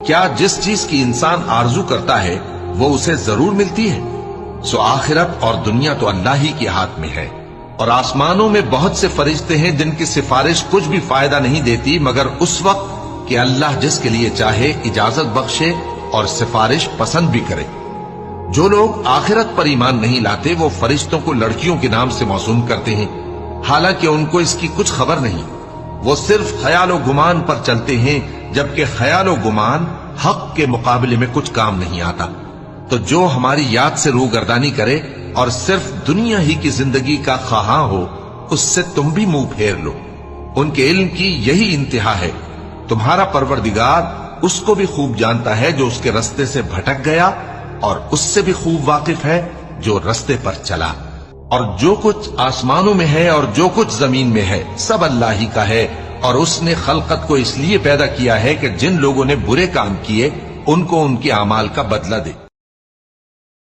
کیا جس چیز کی انسان آرزو کرتا ہے وہ اسے ضرور ملتی ہے؟ سو آخرت اور دنیا تو اللہ ہی کے ہاتھ میں ہے، اور آسمانوں میں بہت سے فرشتے ہیں جن کی سفارش کچھ بھی فائدہ نہیں دیتی مگر اس وقت کہ اللہ جس کے لیے چاہے اجازت بخشے اور سفارش پسند بھی کرے۔ جو لوگ آخرت پر ایمان نہیں لاتے وہ فرشتوں کو لڑکیوں کے نام سے موسوم کرتے ہیں، حالانکہ ان کو اس کی کچھ خبر نہیں۔ وہ صرف خیال و گمان پر چلتے ہیں، جبکہ خیال و گمان حق کے مقابلے میں کچھ کام نہیں آتا۔ تو جو ہماری یاد سے روگردانی کرے اور صرف دنیا ہی کی زندگی کا خواہاں ہو، اس سے تم بھی منہ پھیر لو۔ ان کے علم کی یہی انتہا ہے۔ تمہارا پروردگار اس کو بھی خوب جانتا ہے جو اس کے رستے سے بھٹک گیا، اور اس سے بھی خوب واقف ہے جو رستے پر چلا۔ اور جو کچھ آسمانوں میں ہے اور جو کچھ زمین میں ہے سب اللہ ہی کا ہے، اور اس نے خلقت کو اس لیے پیدا کیا ہے کہ جن لوگوں نے برے کام کیے ان کو ان کے اعمال کا بدلہ دے۔